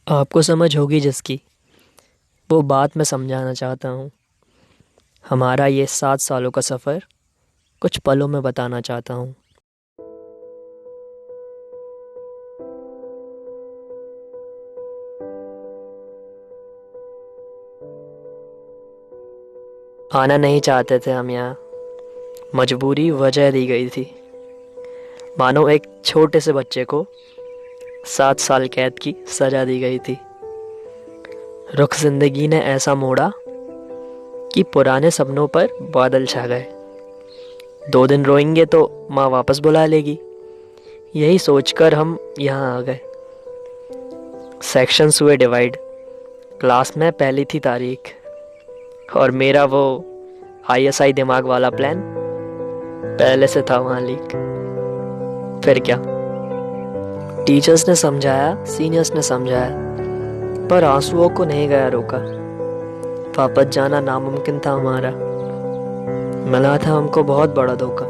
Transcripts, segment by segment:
आपको समझ होगी जिसकी, वो बात मैं समझाना चाहता हूँ। हमारा ये 7 सालों का सफ़र कुछ पलों में बताना चाहता हूँ। आना नहीं चाहते थे हम यहाँ, मजबूरी वजह दी गई थी। मानो एक छोटे से बच्चे को 7 साल कैद की सजा दी गई थी। रुख जिंदगी ने ऐसा मोड़ा कि पुराने सपनों पर बादल छा गए। 2 दिन रोएंगे तो माँ वापस बुला लेगी, यही सोचकर हम यहाँ आ गए। सेक्शंस हुए डिवाइड, क्लास में पहली थी तारीख, और मेरा वो ISI दिमाग वाला प्लान पहले से था वहाँ लीक। फिर क्या, टीचर्स ने समझाया, सीनियर्स ने समझाया, पर आंसुओं को नहीं गया रोका। वापस जाना नामुमकिन था हमारा, मिला था हमको बहुत बड़ा धोखा।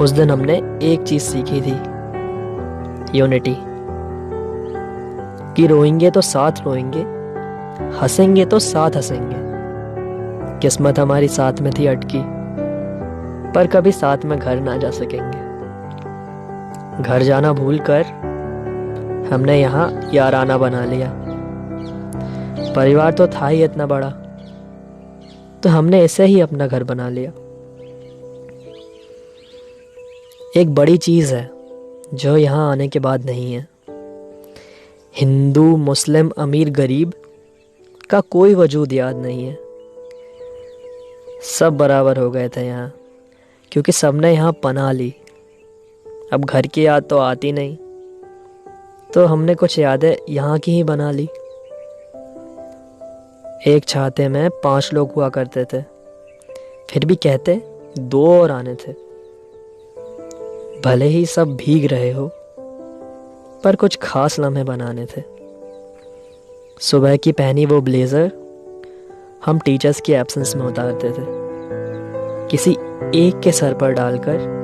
उस दिन हमने एक चीज सीखी थी, यूनिटी, कि रोएंगे तो साथ रोएंगे, हंसेंगे तो साथ हंसेंगे। किस्मत हमारी साथ में थी अटकी, पर कभी साथ में घर ना जा सकेंगे। घर जाना भूलकर हमने यहाँ याराना बना लिया। परिवार तो था ही इतना बड़ा, तो हमने इसे ही अपना घर बना लिया। एक बड़ी चीज है जो यहाँ आने के बाद नहीं है। हिंदू, मुस्लिम, अमीर, गरीब का कोई वजूद याद नहीं है। सब बराबर हो गए थे यहाँ, क्योंकि सबने यहाँ पनाह ली। अब घर की याद तो आती नहीं, तो हमने कुछ यादें यहाँ की ही बना ली। एक छाते में 5 लोग हुआ करते थे, फिर भी कहते 2 और आने थे। भले ही सब भीग रहे हो, पर कुछ खास लम्हे बनाने थे। सुबह की पहनी वो ब्लेजर हम टीचर्स की एब्सेंस में उतारते थे, किसी एक के सर पर डालकर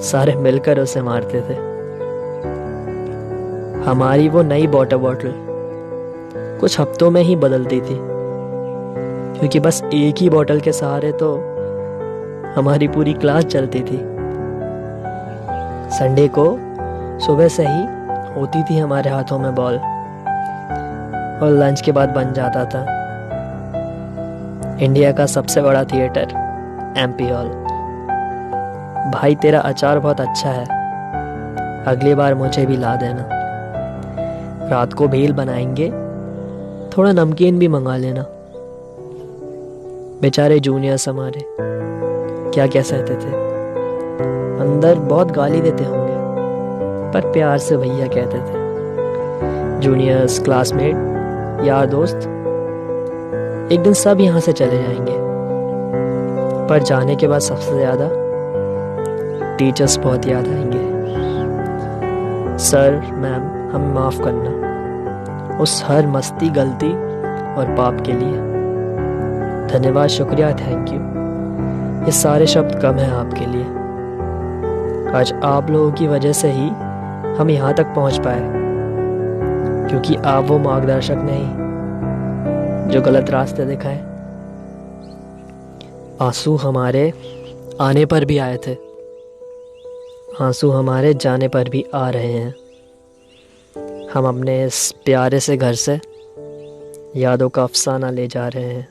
सारे मिलकर उसे मारते थे। हमारी वो नई वाटर बॉटल कुछ हफ्तों में ही बदलती थी, क्योंकि बस एक ही बॉटल के सहारे तो हमारी पूरी क्लास चलती थी। संडे को सुबह से ही होती थी हमारे हाथों में बॉल, और लंच के बाद बन जाता था इंडिया का सबसे बड़ा थिएटर, MP हॉल। भाई तेरा अचार बहुत अच्छा है, अगली बार मुझे भी ला देना। रात को भेल बनाएंगे, थोड़ा नमकीन भी मंगा लेना। बेचारे जूनियर्स हमारे क्या क्या सहते थे। अंदर बहुत गाली देते होंगे, पर प्यार से भैया कहते थे। जूनियर्स, क्लासमेट, यार दोस्त, एक दिन सब यहाँ से चले जाएंगे, पर जाने के बाद सबसे ज्यादा टीचर्स बहुत याद आएंगे। सर, मैम, हमें माफ करना उस हर मस्ती, गलती और पाप के लिए। धन्यवाद, शुक्रिया, थैंक यू, ये सारे शब्द कम हैं आपके लिए। आज आप लोगों की वजह से ही हम यहाँ तक पहुँच पाए, क्योंकि आप वो मार्गदर्शक नहीं जो गलत रास्ते दिखाए। आंसू हमारे आने पर भी आए थे, आंसू हमारे जाने पर भी आ रहे हैं। हम अपने इस प्यारे से घर से यादों का अफसाना ले जा रहे हैं।